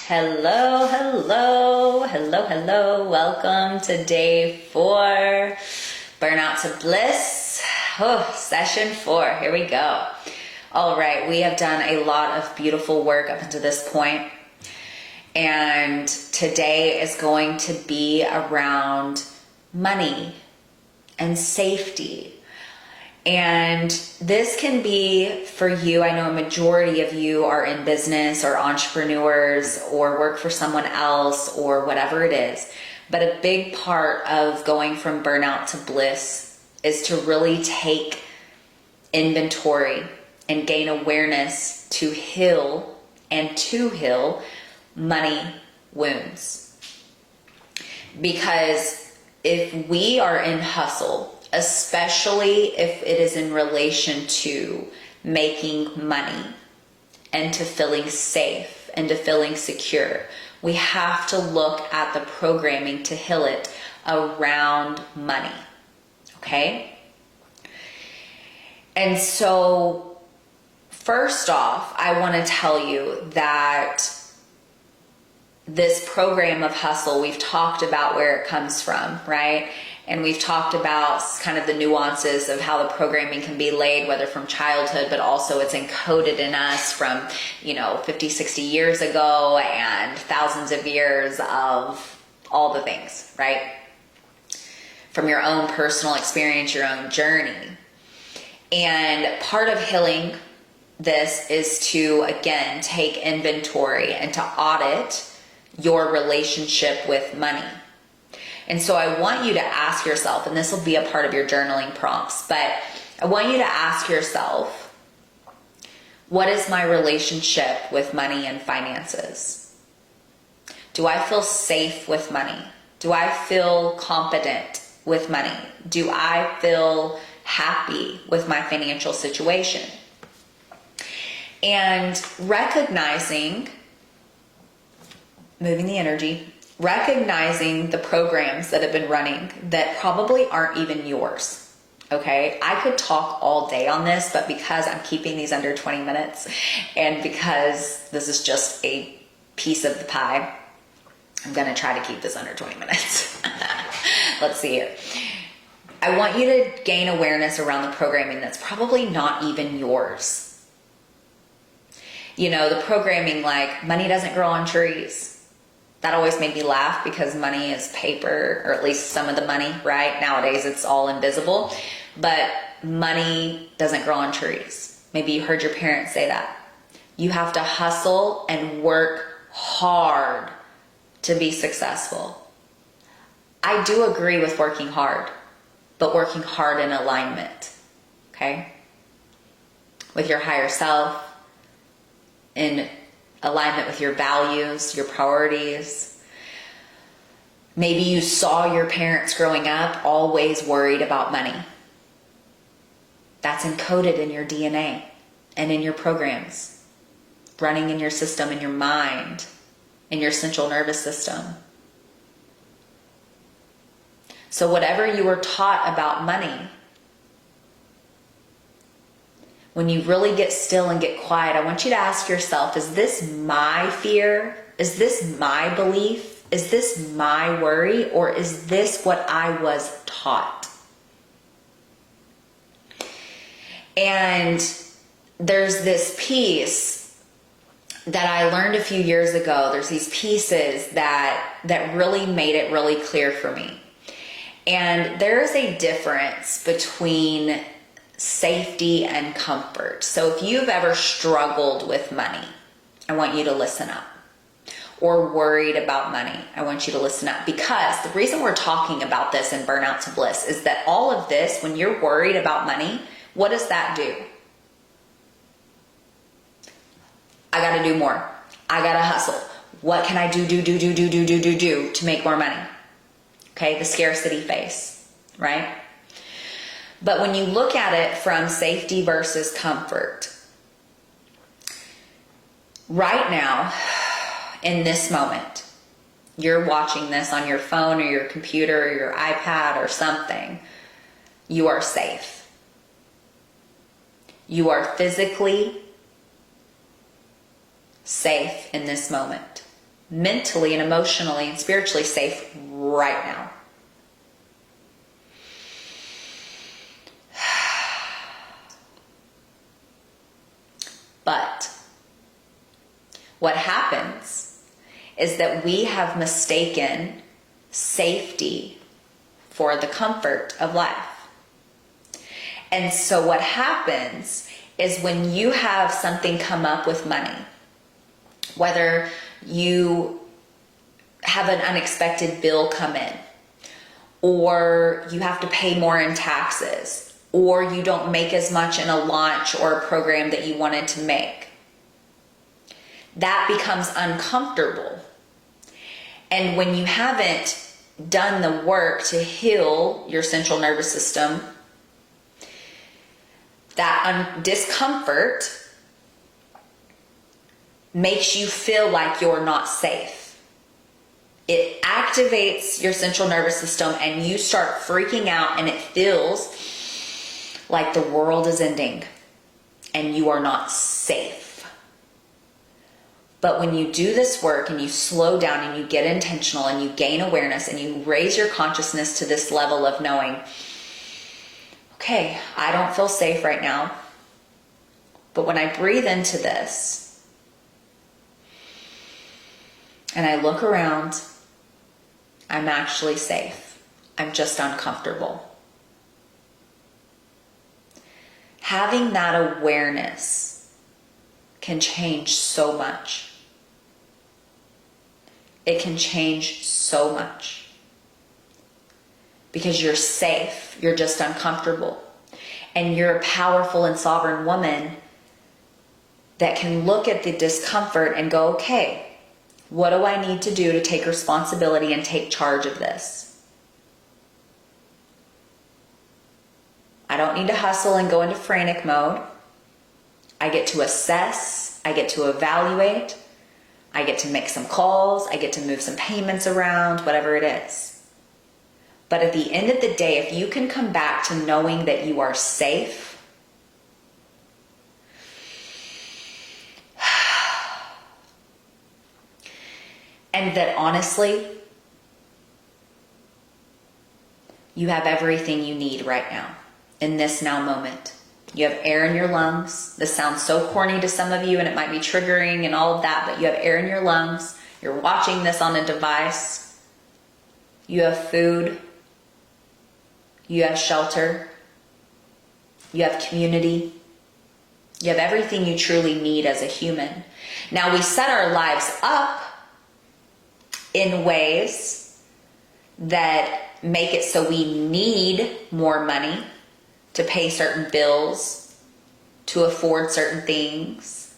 Hello, hello, hello, hello. Welcome to day 4, Burnout to Bliss. Session 4. Here we go. All right, we have done a lot of beautiful work up until this point, and today is going to be around money and safety. And this can be for you. I know a majority of you are in business or entrepreneurs or work for someone else or whatever it is. But a big part of going from burnout to bliss is to really take inventory and gain awareness to heal money wounds. Because if we are in hustle, especially if it is in relation to making money and to feeling safe and to feeling secure, we have to look at the programming to heal it around money. Okay? And so, first off, I want to tell you that this program of hustle, we've talked about where it comes from, right? And we've talked about kind of the nuances of how the programming can be laid, whether from childhood, but also it's encoded in us from, 50, 60 years ago and thousands of years of all the things, right? From your own personal experience, your own journey. And part of healing this is to, again, take inventory and to audit your relationship with money. And so I want you to ask yourself, and this will be a part of your journaling prompts, but I want you to ask yourself, what is my relationship with money and finances? Do I feel safe with money? Do I feel confident with money? Do I feel happy with my financial situation? And recognizing, moving the energy, recognizing the programs that have been running that probably aren't even yours. Okay, I could talk all day on this, but because I'm keeping these under 20 minutes and because this is just a piece of the pie, I'm going to try to keep this under 20 minutes. Let's see here. I want you to gain awareness around the programming that's probably not even yours. The programming like money doesn't grow on trees. That always made me laugh because money is paper, or at least some of the money, right? Nowadays it's all invisible, but money doesn't grow on trees. Maybe you heard your parents say that. You have to hustle and work hard to be successful. I do agree with working hard, but working hard in alignment, okay? With your higher self, in alignment with your values, your priorities. Maybe you saw your parents growing up always worried about money. That's encoded in your DNA and in your programs, running in your system, in your mind, in your central nervous system. So whatever you were taught about money, when you really get still and get quiet, I want you to ask yourself, is this my fear? Is this my belief? Is this my worry? Or is this what I was taught? And there's this piece that I learned a few years ago. There's these pieces that really made it really clear for me. And there is a difference between safety and comfort. So if you've ever struggled with money, I want you to listen up. Or worried about money, I want you to listen up. Because the reason we're talking about this in Burnout to Bliss is that all of this, when you're worried about money, what does that do? I gotta do more. I gotta hustle. What can I do to make more money? Okay, the scarcity face, right? But when you look at it from safety versus comfort, right now, in this moment, you're watching this on your phone or your computer or your iPad or something, you are safe. You are physically safe in this moment. mentally and emotionally and spiritually safe right now. But what happens is that we have mistaken safety for the comfort of life. And so what happens is when you have something come up with money, whether you have an unexpected bill come in, or you have to pay more in taxes, or you don't make as much in a launch or a program that you wanted to make, that becomes uncomfortable. And when you haven't done the work to heal your central nervous system, that discomfort makes you feel like you're not safe. It activates your central nervous system and you start freaking out, and it feels like the world is ending and you are not safe. But when you do this work and you slow down and you get intentional and you gain awareness and you raise your consciousness to this level of knowing, okay, I don't feel safe right now, but when I breathe into this and I look around, I'm actually safe. I'm just uncomfortable. Having that awareness can change so much. It can change so much. Because you're safe, you're just uncomfortable. And you're a powerful and sovereign woman that can look at the discomfort and go, okay, what do I need to do to take responsibility and take charge of this? I don't need to hustle and go into frantic mode. I get to assess, I get to evaluate, I get to make some calls, I get to move some payments around, whatever it is. But at the end of the day, if you can come back to knowing that you are safe, and that honestly, you have everything you need right now, in this now moment. You have air in your lungs. This sounds so corny to some of you and it might be triggering and all of that, but you have air in your lungs. You're watching this on a device. You have food. You have shelter. You have community. You have everything you truly need as a human. Now we set our lives up in ways that make it so we need more money to pay certain bills, to afford certain things.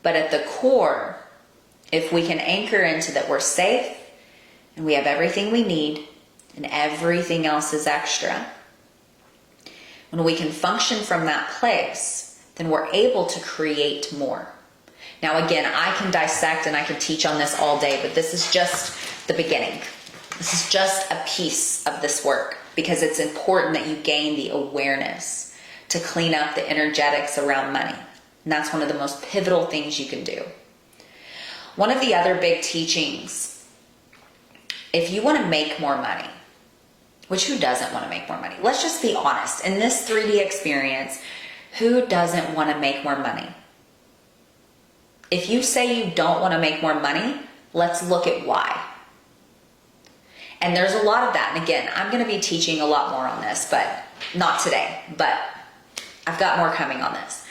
But at the core, if we can anchor into that we're safe and we have everything we need and everything else is extra, when we can function from that place, then we're able to create more. Now again, I can dissect and I can teach on this all day, but this is just the beginning. This is just a piece of this work, because it's important that you gain the awareness to clean up the energetics around money. And that's one of the most pivotal things you can do. One of the other big teachings, if you want to make more money, which who doesn't want to make more money? Let's just be honest. In this 3D experience, who doesn't want to make more money? If you say you don't want to make more money, let's look at why. And there's a lot of that. And again, I'm going to be teaching a lot more on this, but not today. But I've got more coming on this.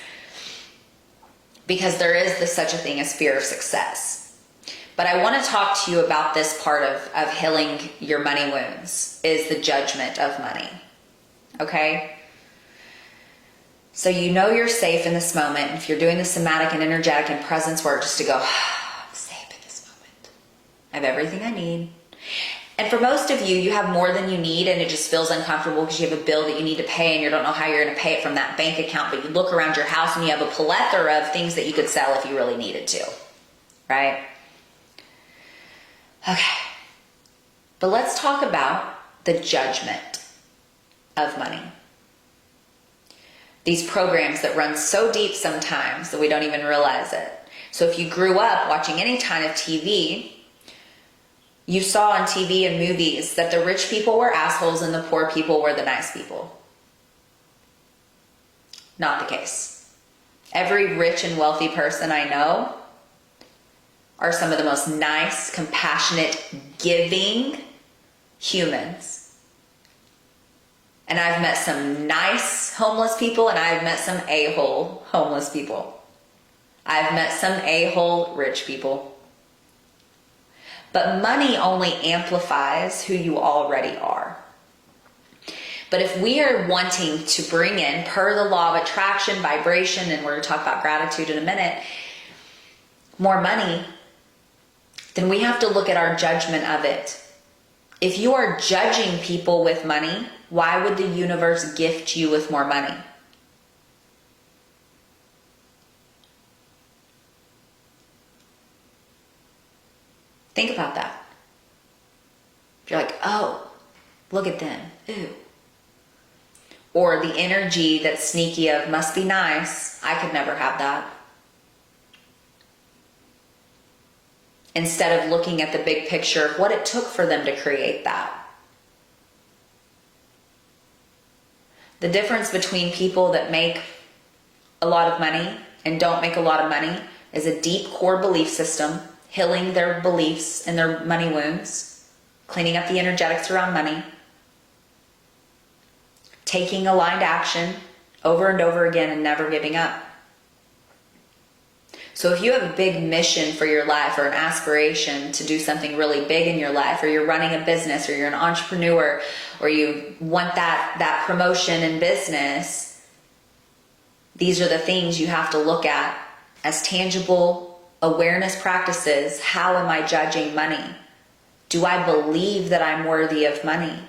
Because there is such a thing as fear of success. But I want to talk to you about this part of healing your money wounds, is the judgment of money. Okay? So you know you're safe in this moment. If you're doing the somatic and energetic and presence work, just to go, I'm safe in this moment. I have everything I need. And for most of you, you have more than you need and it just feels uncomfortable because you have a bill that you need to pay and you don't know how you're going to pay it from that bank account, but you look around your house and you have a plethora of things that you could sell if you really needed to, right? Okay. But let's talk about the judgment of money. These programs that run so deep sometimes that we don't even realize it. So if you grew up watching any kind of TV, you saw on TV and movies that the rich people were assholes and the poor people were the nice people. Not the case. Every rich and wealthy person I know are some of the most nice, compassionate, giving humans. And I've met some nice homeless people, and I've met some a-hole homeless people. I've met some a-hole rich people. But money only amplifies who you already are. But if we are wanting to bring in, per the law of attraction, vibration, and we're going to talk about gratitude in a minute, more money, then we have to look at our judgment of it. If you are judging people with money, why would the universe gift you with more money? Think about that. You're like, oh, look at them. Ooh. Or the energy that's sneaky of must be nice. I could never have that. Instead of looking at the big picture of what it took for them to create that. The difference between people that make a lot of money and don't make a lot of money is a deep core belief system, healing their beliefs and their money wounds, cleaning up the energetics around money, taking aligned action over and over again and never giving up. So if you have a big mission for your life or an aspiration to do something really big in your life, or you're running a business, or you're an entrepreneur, or you want that promotion in business, these are the things you have to look at as tangible awareness practices. How am I judging money? Do I believe that I'm worthy of money?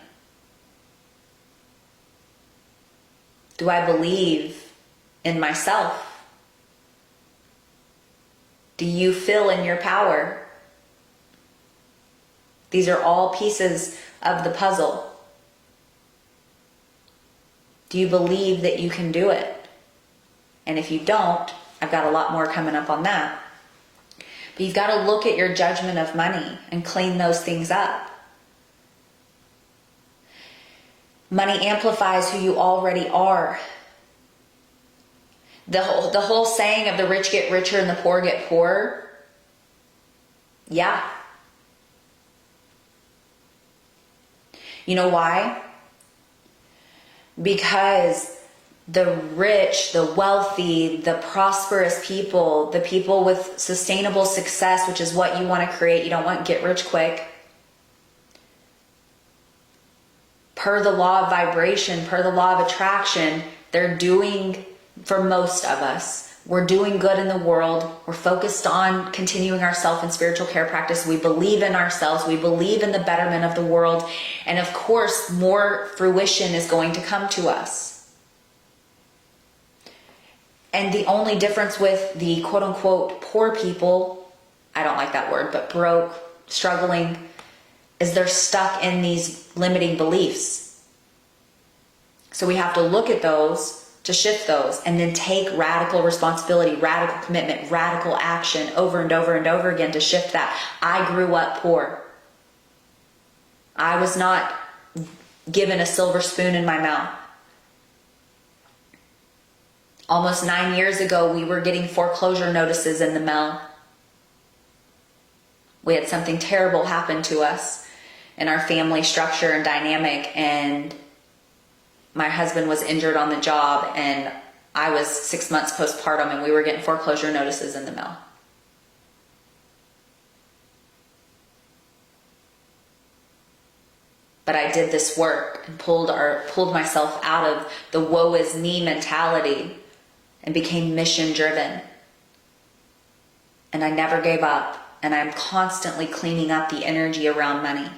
Do I believe in myself? Do you feel in your power? These are all pieces of the puzzle. Do you believe that you can do it? And if you don't, I've got a lot more coming up on that. But you've got to look at your judgment of money and clean those things up. Money amplifies who you already are. The whole saying of the rich get richer and the poor get poorer. Yeah. You know why? Because the rich, the wealthy, the prosperous people, the people with sustainable success, which is what you want to create, you don't want get rich quick. Per the law of vibration, per the law of attraction, they're doing, for most of us, we're doing good in the world. We're focused on continuing our self and spiritual care practice. We believe in ourselves. We believe in the betterment of the world. And of course, more fruition is going to come to us. And the only difference with the quote unquote poor people, I don't like that word, but broke, struggling, is they're stuck in these limiting beliefs. So we have to look at those to shift those and then take radical responsibility, radical commitment, radical action over and over and over again to shift that. I grew up poor. I was not given a silver spoon in my mouth. Almost 9 years ago, we were getting foreclosure notices in the mail. We had something terrible happen to us in our family structure and dynamic, and my husband was injured on the job, and I was 6 months postpartum, and we were getting foreclosure notices in the mail. But I did this work and pulled myself out of the woe is me mentality and became mission driven. And I never gave up, and I'm constantly cleaning up the energy around money.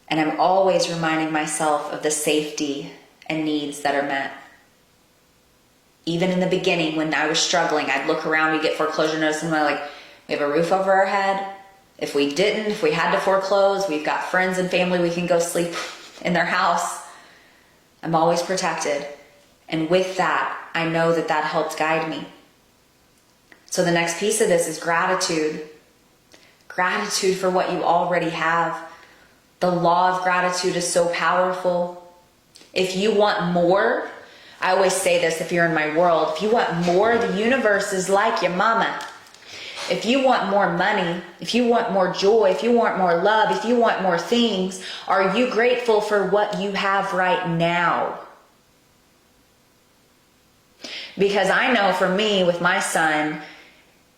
And I'm always reminding myself of the safety and needs that are met. Even in the beginning, when I was struggling, I'd look around, we'd get foreclosure notice, and I'm like, we have a roof over our head. If we had to foreclose, we've got friends and family, we can go sleep in their house. I'm always protected. And with that, I know that that helped guide me. So the next piece of this is gratitude. Gratitude for what you already have. The law of gratitude is so powerful. If you want more, I always say this if you're in my world, if you want more, the universe is like your mama. If you want more money, if you want more joy, if you want more love, if you want more things, are you grateful for what you have right now? Because I know for me, with my son,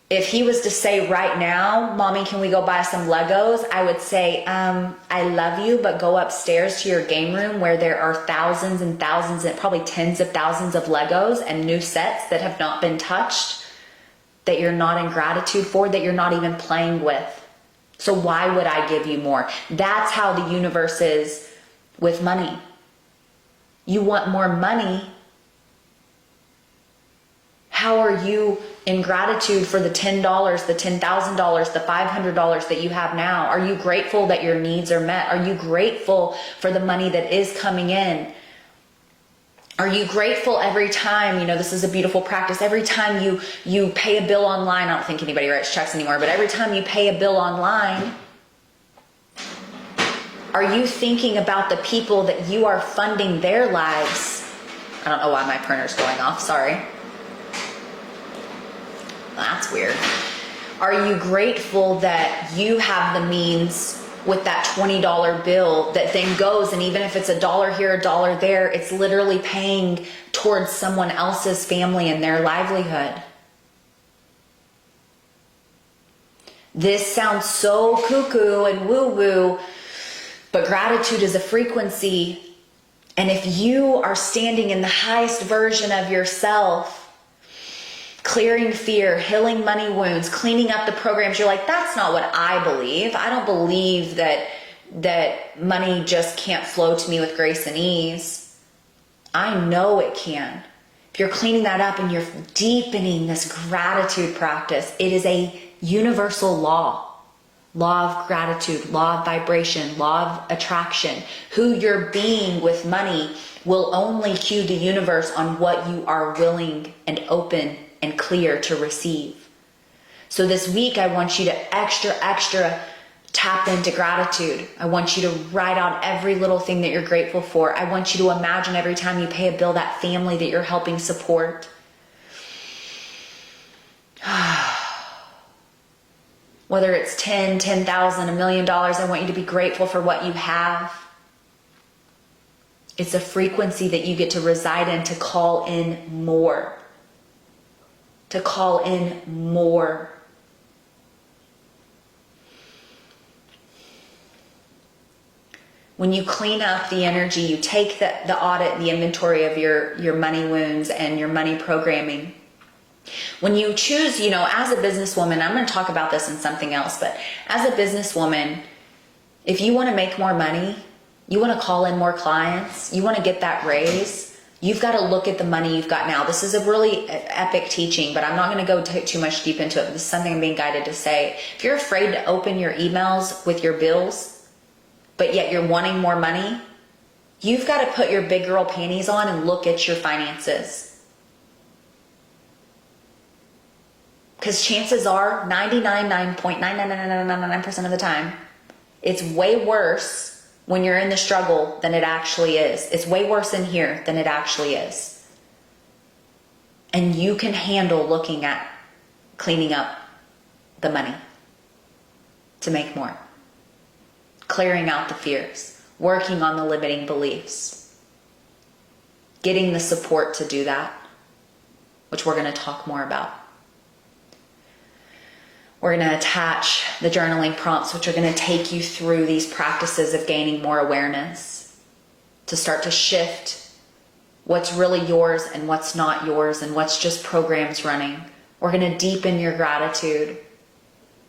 if he was to say right now, Mommy, can we go buy some Legos? I would say, I love you, but go upstairs to your game room where there are thousands and thousands and probably tens of thousands of Legos and new sets that have not been touched, that you're not in gratitude for, that you're not even playing with. So why would I give you more? That's how the universe is with money. You want more money. How are you in gratitude for the $10, the $10,000, the $500 that you have now? Are you grateful that your needs are met? Are you grateful for the money that is coming in? Are you grateful every time, this is a beautiful practice, every time you pay a bill online? I don't think anybody writes checks anymore, but every time you pay a bill online, are you thinking about the people that you are funding their lives? I don't know why my printer's going off, sorry. That's weird. Are you grateful that you have the means with that $20 bill that then goes, and even if it's $1 here, $1 there, it's literally paying towards someone else's family and their livelihood? This sounds so cuckoo and woo-woo, but gratitude is a frequency. And if you are standing in the highest version of yourself, clearing fear, healing money wounds, cleaning up the programs, you're like, that's not what I believe. I don't believe that money just can't flow to me with grace and ease. I know it can. If you're cleaning that up and you're deepening this gratitude practice, it is a universal law. Law of gratitude, law of vibration, law of attraction. Who you're being with money will only cue the universe on what you are willing and open and clear to receive. So this week, I want you to extra tap into gratitude. I want you to write out every little thing that you're grateful for. I want you to imagine every time you pay a bill, that family that you're helping support. Whether it's 10,000, $1 million, I want you to be grateful for what you have. It's a frequency that you get to reside in, to call in more. To call in more. When you clean up the energy, you take the audit, the inventory of your money wounds and your money programming. When you choose, as a businesswoman, I'm going to talk about this in something else, but as a businesswoman, if you want to make more money, you want to call in more clients, you want to get that raise, you've got to look at the money you've got now. This is a really epic teaching, but I'm not going to go too much deep into it. But this is something I'm being guided to say. If you're afraid to open your emails with your bills, but yet you're wanting more money, you've got to put your big girl panties on and look at your finances. Because chances are 99.99999% of the time, it's way worse when you're in the struggle than it actually is. It's way worse in here than it actually is. And you can handle looking at cleaning up the money to make more. Clearing out the fears. Working on the limiting beliefs. Getting the support to do that, which we're going to talk more about. We're going to attach the journaling prompts, which are going to take you through these practices of gaining more awareness, to start to shift what's really yours and what's not yours and what's just programs running. We're going to deepen your gratitude.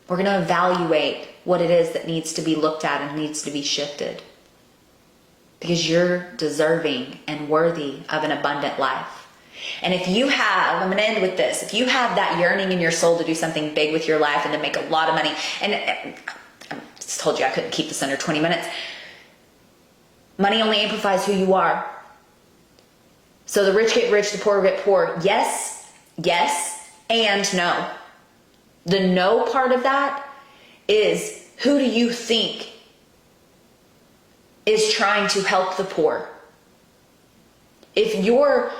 We're going to evaluate what it is that needs to be looked at and needs to be shifted. Because you're deserving and worthy of an abundant life. And if you have, I'm going to end with this, if you have that yearning in your soul to do something big with your life and to make a lot of money, and I just told you I couldn't keep this under 20 minutes. Money only amplifies who you are. So the rich get rich, the poor get poor. Yes, yes, and no. The no part of that is, who do you think is trying to help the poor? If you're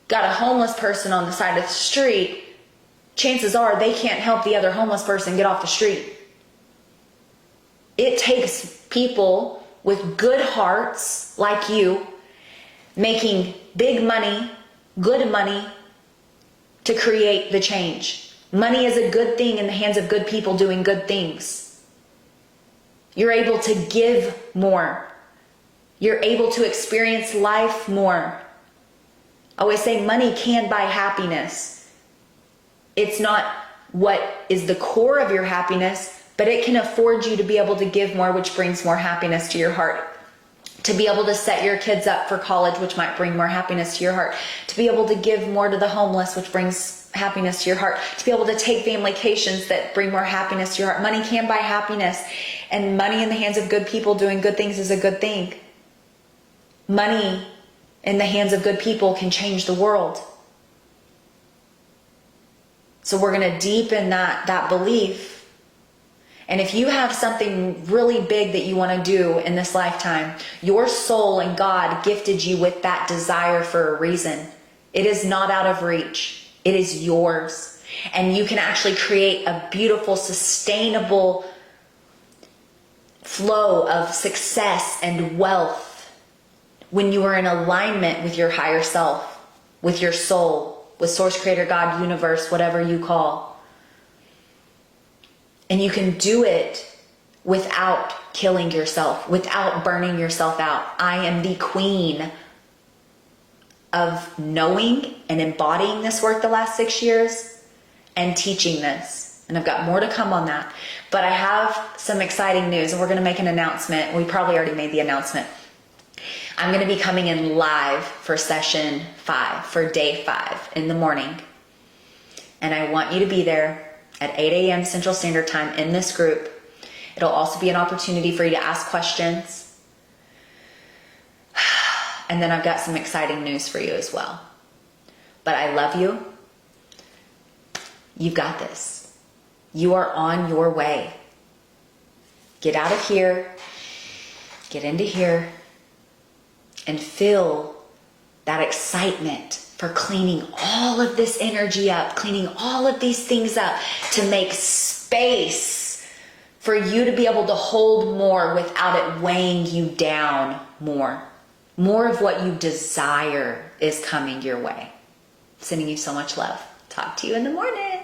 got a homeless person on the side of the street, chances are they can't help the other homeless person get off the street. It takes people with good hearts like you, making big money, good money, to create the change. Money is a good thing in the hands of good people doing good things. You're able to give more. You're able to experience life more. I always say money can buy happiness. It's not what is the core of your happiness, but it can afford you to be able to give more, which brings more happiness to your heart. To be able to set your kids up for college, which might bring more happiness to your heart. To be able to give more to the homeless, which brings happiness to your heart. To be able to take family vacations that bring more happiness to your heart. Money can buy happiness, and money in the hands of good people doing good things is a good thing. Money in the hands of good people can change the world. So we're going to deepen that belief. And if you have something really big that you want to do in this lifetime, your soul and God gifted you with that desire for a reason. It is not out of reach. It is yours. And you can actually create a beautiful, sustainable flow of success and wealth when you are in alignment with your higher self, with your soul, with Source, Creator, God, Universe, whatever you call. And you can do it without killing yourself, without burning yourself out. I am the queen of knowing and embodying this work the last 6 years and teaching this. And I've got more to come on that. But I have some exciting news, and we're going to make an announcement. We probably already made the announcement. I'm going to be coming in live for session 5, for day 5 in the morning. And I want you to be there at 8 a.m. Central Standard Time in this group. It'll also be an opportunity for you to ask questions. And then I've got some exciting news for you as well. But I love you. You've got this. You are on your way. Get out of here. Get into here. And feel that excitement for cleaning all of this energy up, cleaning all of these things up to make space for you to be able to hold more without it weighing you down more. More of what you desire is coming your way. Sending you so much love. Talk to you in the morning.